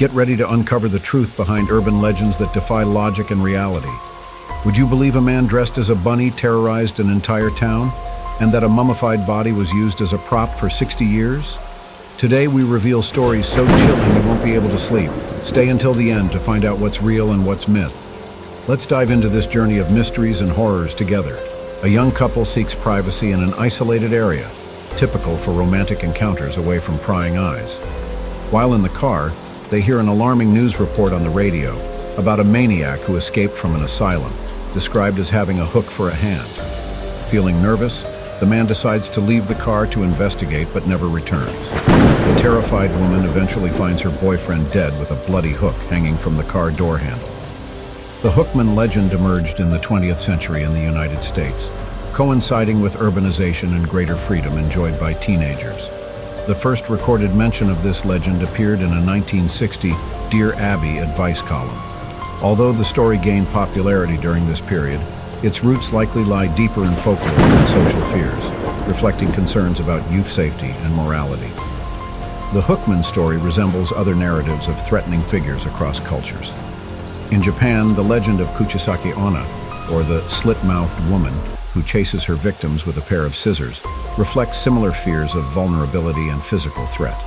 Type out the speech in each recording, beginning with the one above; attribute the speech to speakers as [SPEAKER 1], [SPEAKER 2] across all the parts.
[SPEAKER 1] Get ready to uncover the truth behind urban legends that defy logic and reality. Would you believe a man dressed as a bunny terrorized an entire town, and that a mummified body was used as a prop for 60 years? Today we reveal stories so chilling you won't be able to sleep. Stay until the end to find out what's real and what's myth. Let's dive into this journey of mysteries and horrors together. A young couple seeks privacy in an isolated area, typical for romantic encounters away from prying eyes. While in the car, they hear an alarming news report on the radio about a maniac who escaped from an asylum, described as having a hook for a hand. Feeling nervous, the man decides to leave the car to investigate but never returns. The terrified woman eventually finds her boyfriend dead with a bloody hook hanging from the car door handle. The Hookman legend emerged in the 20th century in the United States, coinciding with urbanization and greater freedom enjoyed by teenagers. The first recorded mention of this legend appeared in a 1960 Dear Abby advice column. Although the story gained popularity during this period, its roots likely lie deeper in folklore than social fears, reflecting concerns about youth safety and morality. The Hookman story resembles other narratives of threatening figures across cultures. In Japan, the legend of Kuchisake Onna, or the slit-mouthed woman who chases her victims with a pair of scissors, reflects similar fears of vulnerability and physical threat.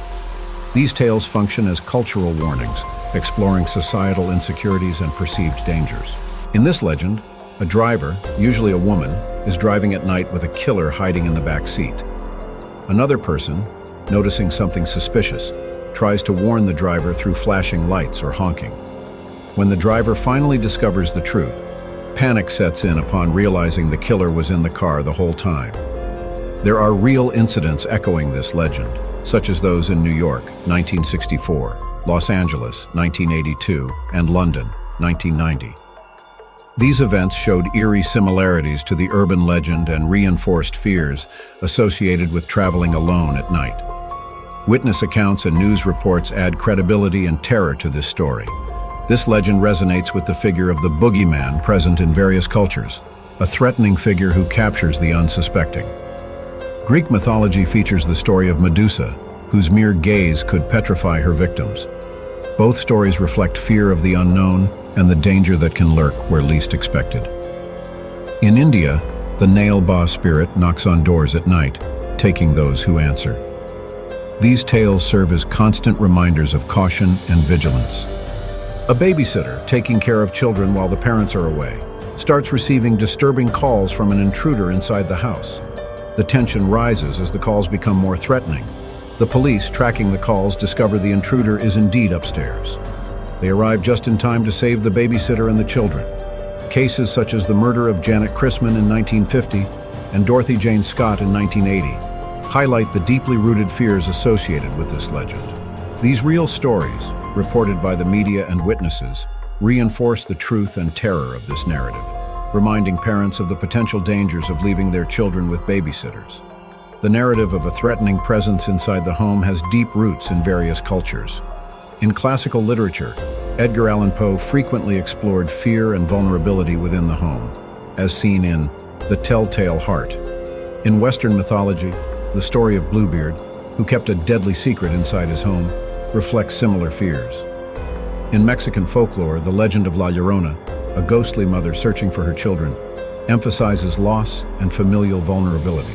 [SPEAKER 1] These tales function as cultural warnings, exploring societal insecurities and perceived dangers. In this legend, a driver, usually a woman, is driving at night with a killer hiding in the back seat. Another person, noticing something suspicious, tries to warn the driver through flashing lights or honking. When the driver finally discovers the truth, panic sets in upon realizing the killer was in the car the whole time. There are real incidents echoing this legend, such as those in New York, 1964, Los Angeles, 1982, and London, 1990. These events showed eerie similarities to the urban legend and reinforced fears associated with traveling alone at night. Witness accounts and news reports add credibility and terror to this story. This legend resonates with the figure of the boogeyman present in various cultures, a threatening figure who captures the unsuspecting. Greek mythology features the story of Medusa, whose mere gaze could petrify her victims. Both stories reflect fear of the unknown and the danger that can lurk where least expected. In India, the nail-ba spirit knocks on doors at night, taking those who answer. These tales serve as constant reminders of caution and vigilance. A babysitter, taking care of children while the parents are away, starts receiving disturbing calls from an intruder inside the house. The tension rises as the calls become more threatening. The police, tracking the calls, discover the intruder is indeed upstairs. They arrive just in time to save the babysitter and the children. Cases such as the murder of Janet Christman in 1950 and Dorothy Jane Scott in 1980 highlight the deeply rooted fears associated with this legend. These real stories, reported by the media and witnesses, reinforce the truth and terror of this narrative, reminding parents of the potential dangers of leaving their children with babysitters. The narrative of a threatening presence inside the home has deep roots in various cultures. In classical literature, Edgar Allan Poe frequently explored fear and vulnerability within the home, as seen in The Telltale Heart. In Western mythology, the story of Bluebeard, who kept a deadly secret inside his home, reflects similar fears. In Mexican folklore, the legend of La Llorona, a ghostly mother searching for her children, emphasizes loss and familial vulnerability.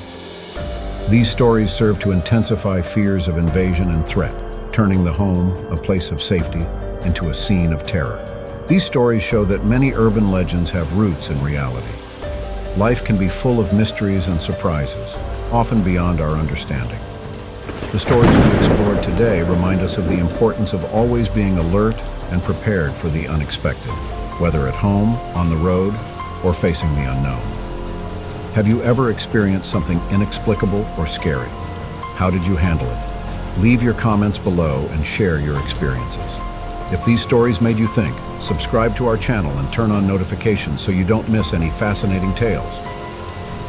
[SPEAKER 1] These stories serve to intensify fears of invasion and threat, turning the home, a place of safety, into a scene of terror. These stories show that many urban legends have roots in reality. Life can be full of mysteries and surprises, often beyond our understanding. The stories we explored today remind us of the importance of always being alert and prepared for the unexpected, whether at home, on the road, or facing the unknown. Have you ever experienced something inexplicable or scary? How did you handle it? Leave your comments below and share your experiences. If these stories made you think, subscribe to our channel and turn on notifications so you don't miss any fascinating tales.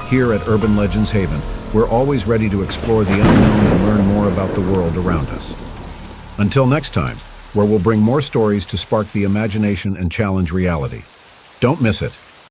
[SPEAKER 1] Here at Urban Legends Haven, we're always ready to explore the unknown and learn more about the world around us. Until next time, where we'll bring more stories to spark the imagination and challenge reality. Don't miss it.